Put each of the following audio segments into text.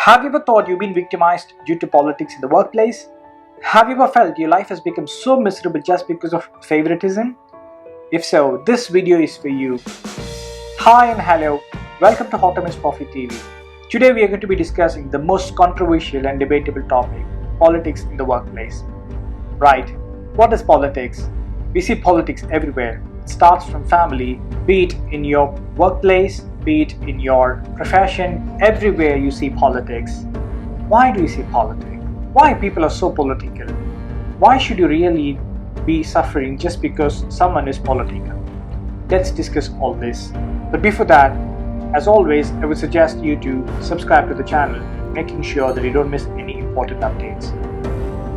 Have you ever thought you've been victimized due to politics in the workplace? Have you ever felt your life has become so miserable just because of favoritism? If so, this video is for you. Hi and hello, welcome to Hotam's Profit TV. Today we are going to be discussing the most controversial and debatable topic, politics in the workplace. Right, what is politics? We see politics everywhere. It starts from family, be it in your workplace, be it in your profession, everywhere you see politics. Why do you see politics? Why people are so political? Why should you really be suffering just because someone is political? Let's discuss all this. But before that, as always, I would suggest you to subscribe to the channel, making sure that you don't miss any important updates.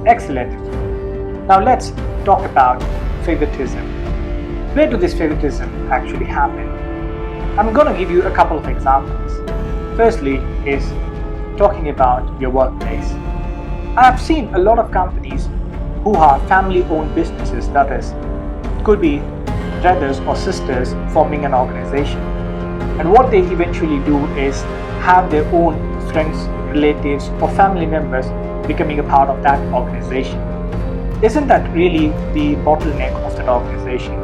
Excellent. Now let's talk about favoritism. Where do this favoritism actually happen? I'm going to give you a couple of examples. Firstly is talking about your workplace. I have seen a lot of companies who are family-owned businesses, that is, could be brothers or sisters forming an organization. And what they eventually do is have their own friends, relatives or family members becoming a part of that organization. Isn't that really the bottleneck of that organization?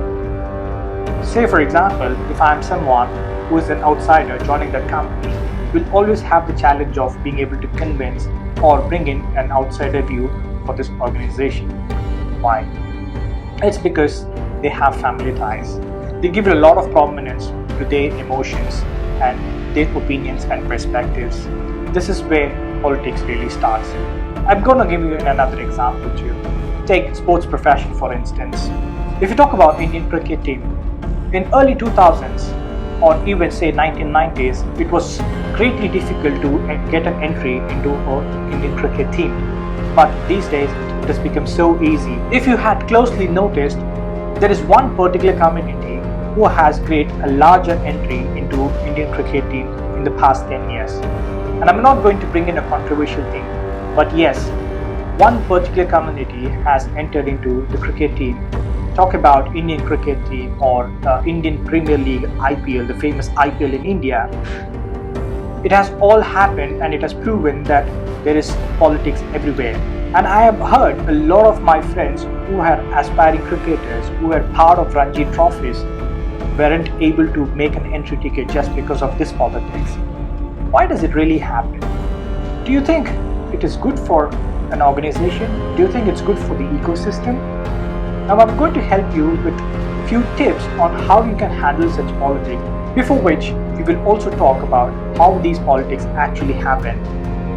Say for example, if I am someone who is an outsider joining that company, will always have the challenge of being able to convince or bring in an outsider view for this organization. Why? It's because they have family ties. They give a lot of prominence to their emotions and their opinions and perspectives. This is where politics really starts. I'm going to give you another example too. Take sports profession for instance. If you talk about Indian cricket team, in early 2000s or even say 1990s, it was greatly difficult to get an entry into an Indian cricket team. But these days it has become so easy. If you had closely noticed, there is one particular community who has created a larger entry into Indian cricket team in the past 10 years. And I'm not going to bring in a controversial thing, but yes, one particular community has entered into the cricket team. Talk about Indian cricket team or Indian Premier League IPL, the famous IPL in India. It has all happened and it has proven that there is politics everywhere. And I have heard a lot of my friends who are aspiring cricketers, who are part of Ranji trophies, weren't able to make an entry ticket just because of this politics. Why does it really happen? Do you think it is good for an organization? Do you think it's good for the ecosystem? Now I'm going to help you with a few tips on how you can handle such politics, before which we will also talk about how these politics actually happen.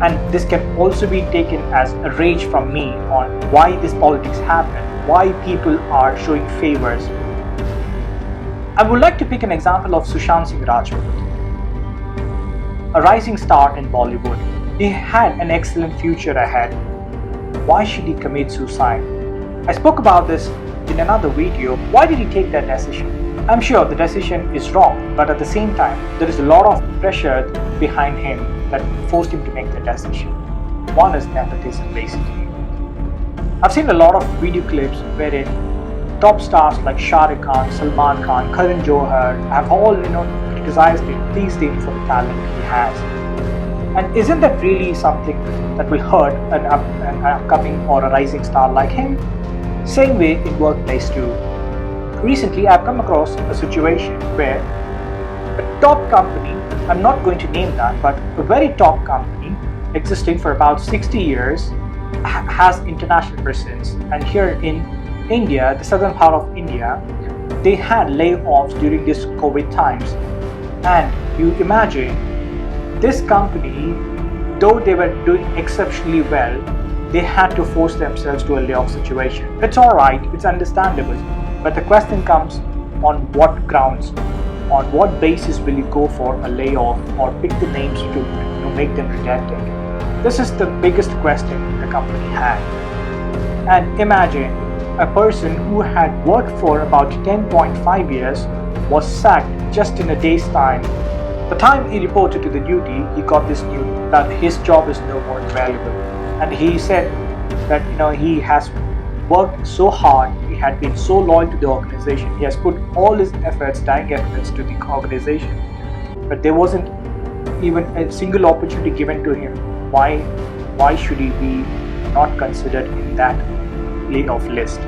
And this can also be taken as a rage from me on why this politics happen, why people are showing favors. I would like to pick an example of Sushant Singh Rajput, a rising star in Bollywood. He had an excellent future ahead. Why should he commit suicide? I spoke about this in another video. Why did he take that decision? I'm sure the decision is wrong, but at the same time, there is a lot of pressure behind him that forced him to make that decision. One is nepotism, basically. I've seen a lot of video clips wherein top stars like Shah Rukh Khan, Salman Khan, Karan Johar have all criticized him, teased him for the talent he has. And isn't that really something that will hurt an upcoming or a rising star like him? Same way in workplace too. Recently I've come across a situation where a top company, I'm not going to name that, but a very top company existing for about 60 years has international presence. And here in India, the southern part of India, they had layoffs during this COVID times. And you imagine, this company, though they were doing exceptionally well, they had to force themselves to a layoff situation. It's alright, it's understandable, but the question comes on what grounds, on what basis will you go for a layoff or pick the names to make them redundant? This is the biggest question the company had. And imagine a person who had worked for about 10.5 years was sacked just in a day's time. The time he reported to the duty, he got this news that his job is no more valuable. And he said that he has worked so hard, he had been so loyal to the organization, he has put all his efforts, dying efforts to the organization, but there wasn't even a single opportunity given to him, why should he be not considered in that layoff list?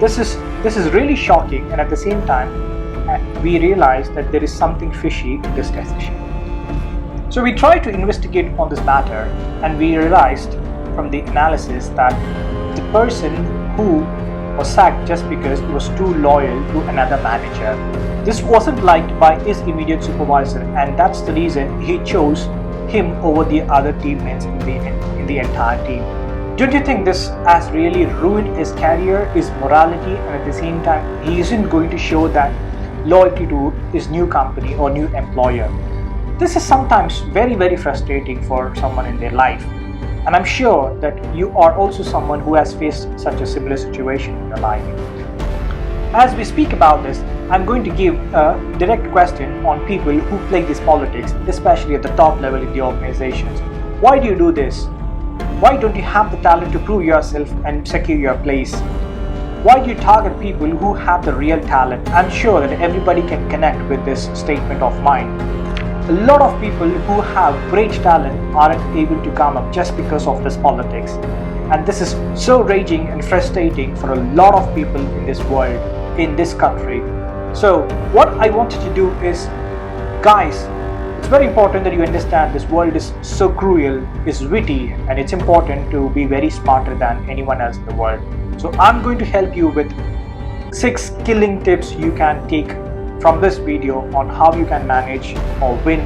This is really shocking, and at the same time, we realize that there is something fishy in this decision. So we tried to investigate on this matter, and we realized from the analysis that the person who was sacked just because he was too loyal to another manager. This wasn't liked by his immediate supervisor, and that's the reason he chose him over the other teammates in the entire team. Don't you think this has really ruined his career, his morality, and at the same time, he isn't going to show that loyalty to his new company or new employer? This is sometimes very, very frustrating for someone in their life. And I'm sure that you are also someone who has faced such a similar situation in your life. As we speak about this, I'm going to give a direct question on people who play this politics, especially at the top level in the organizations. Why do you do this? Why don't you have the talent to prove yourself and secure your place? Why do you target people who have the real talent? I'm sure that everybody can connect with this statement of mine. A lot of people who have great talent aren't able to come up just because of this politics. And this is so raging and frustrating for a lot of people in this world, in this country. So what I wanted to do is, guys, it's very important that you understand this world is so cruel, is witty, and it's important to be very smarter than anyone else in the world. So I'm going to help you with 6 killing tips you can take from this video on how you can manage or win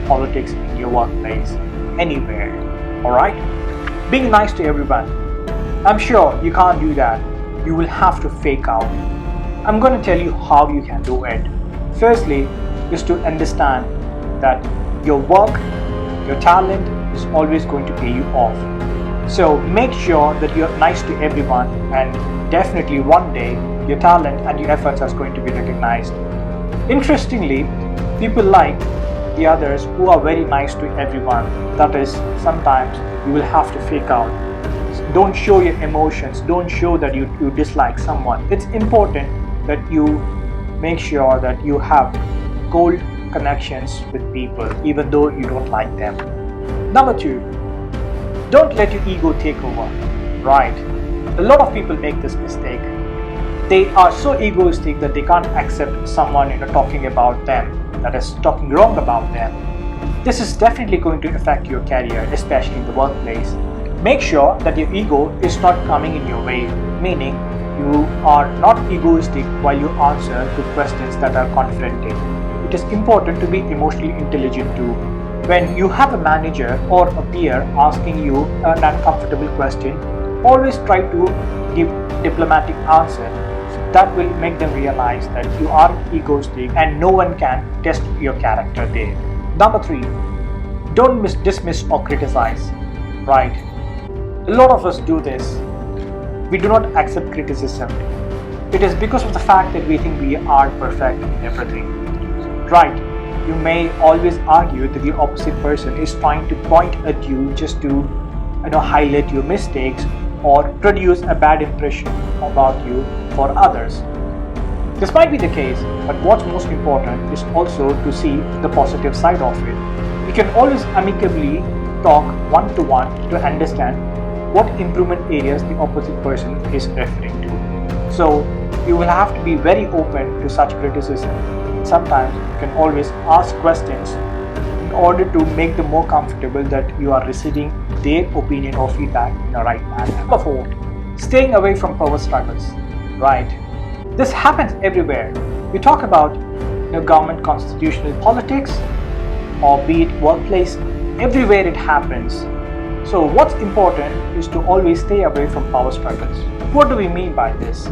politics in your workplace, anywhere. Alright? Being nice to everyone. I'm sure you can't do that. You will have to fake out. I'm going to tell you how you can do it. Firstly, is to understand that your work, your talent is always going to pay you off. So make sure that you're nice to everyone, and definitely one day your talent and your efforts are going to be recognized. Interestingly, people like the others who are very nice to everyone. That is, sometimes you will have to fake out. Don't show your emotions. Don't show that you dislike someone. It's important that you make sure that you have gold connections with people, even though you don't like them. Number 2, don't let your ego take over. Right? A lot of people make this mistake. They are so egoistic that they can't accept someone talking about them, that is, talking wrong about them. This is definitely going to affect your career, especially in the workplace. Make sure that your ego is not coming in your way, meaning you are not egoistic while you answer to questions that are confronting. It is important to be emotionally intelligent too. When you have a manager or a peer asking you an uncomfortable question, always try to give diplomatic answer. That will make them realize that you aren't egoistic and no one can test your character there. Number 3, don't dismiss or criticize. Right? A lot of us do this. We do not accept criticism. It is because of the fact that we think we are perfect in everything. Right? You may always argue that the opposite person is trying to point at you just to highlight your mistakes or produce a bad impression about you for others. This might be the case, but what's most important is also to see the positive side of it. You can always amicably talk one-to-one to understand what improvement areas the opposite person is referring to. So you will have to be very open to such criticism. Sometimes you can always ask questions in order to make them more comfortable that you are receiving their opinion or feedback in a right manner. Number 4, staying away from power struggles. Right? This happens everywhere. We talk about government constitutional politics, or be it workplace, everywhere it happens. So what's important is to always stay away from power struggles. What do we mean by this?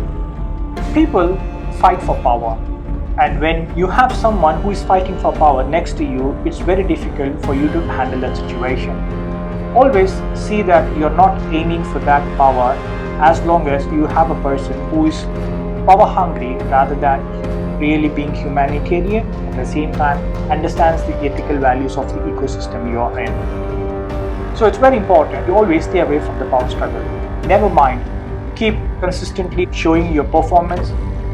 People fight for power. And when you have someone who is fighting for power next to you, it's very difficult for you to handle that situation. Always see that you're not aiming for that power as long as you have a person who is power hungry rather than really being humanitarian, at the same time understands the ethical values of the ecosystem you are in. So it's very important to always stay away from the power struggle. Never mind, keep consistently showing your performance.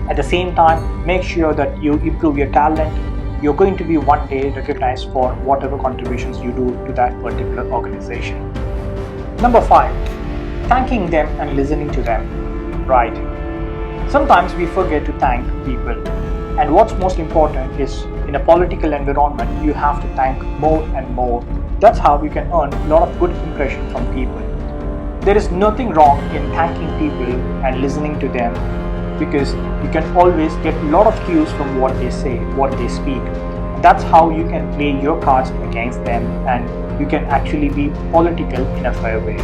At the same time, make sure that you improve your talent, you're going to be one day recognized for whatever contributions you do to that particular organization. Number 5, thanking them and listening to them. Right. Sometimes we forget to thank people. And what's most important is, in a political environment, you have to thank more and more. That's how you can earn a lot of good impression from people. There is nothing wrong in thanking people and listening to them, because you can always get a lot of cues from what they say, what they speak. That's how you can play your cards against them, and you can actually be political in a fair way.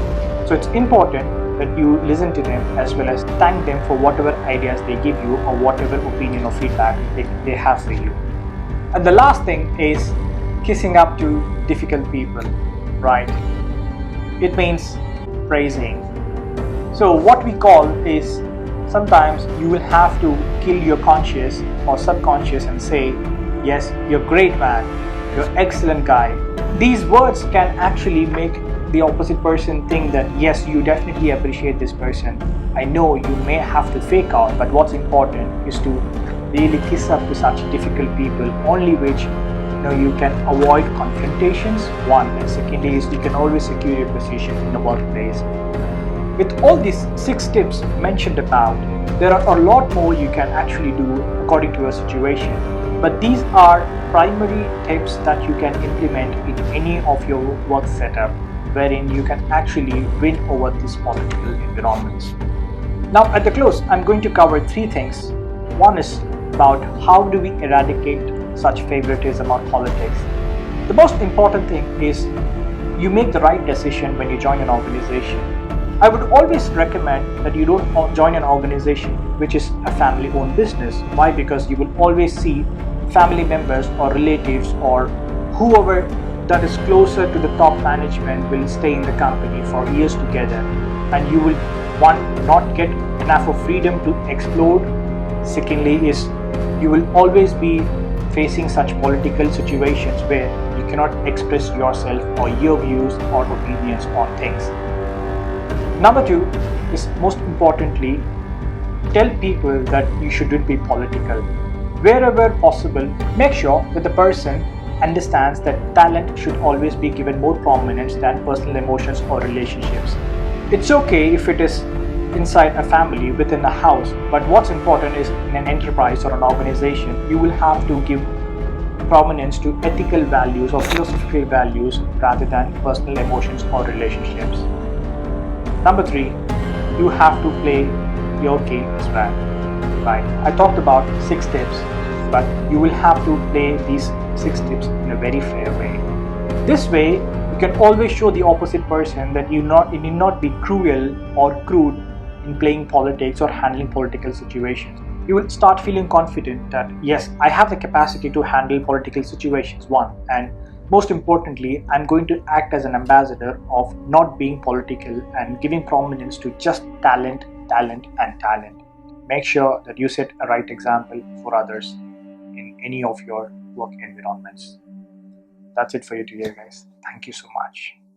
So it's important that you listen to them as well as thank them for whatever ideas they give you or whatever opinion or feedback they have for you. And the last thing is kissing up to difficult people, right? It means praising. So what we call is, sometimes you will have to kill your conscious or subconscious and say, yes, you're great man, you're excellent guy. These words can actually make the opposite person think that yes, you definitely appreciate this person. I know you may have to fake out, but what's important is to really kiss up to such difficult people, only which you can avoid confrontations, one, and secondly is you can always secure your position in the workplace. With all these 6 tips mentioned above, there are a lot more you can actually do according to your situation, but these are primary tips that you can implement in any of your work setup, wherein you can actually win over these political environments. Now at the close, I'm going to cover 3 things. One is about how do we eradicate such favoritism or politics. The most important thing is you make the right decision when you join an organization. I would always recommend that you don't join an organization which is a family-owned business. Why? Because you will always see family members or relatives or whoever that is closer to the top management will stay in the company for years together, and you will, one, not get enough of freedom to explode. Secondly is you will always be facing such political situations where you cannot express yourself or your views or opinions on things. Number 2 is, most importantly, tell people that you shouldn't be political. Wherever possible, make sure that the person understands that talent should always be given more prominence than personal emotions or relationships. It's okay if it is inside a family, within a house, but what's important is in an enterprise or an organization, you will have to give prominence to ethical values or philosophical values rather than personal emotions or relationships. Number 3, you have to play your game as well, right? I talked about 6 tips, but you will have to play these 6 tips in a very fair way. This way, you can always show the opposite person that you need not be cruel or crude in playing politics or handling political situations. You will start feeling confident that yes, I have the capacity to handle political situations, one, and most importantly, I'm going to act as an ambassador of not being political and giving prominence to just talent, talent, and talent. Make sure that you set a right example for others in any of your work environments. That's it for you today, guys. Thank you so much.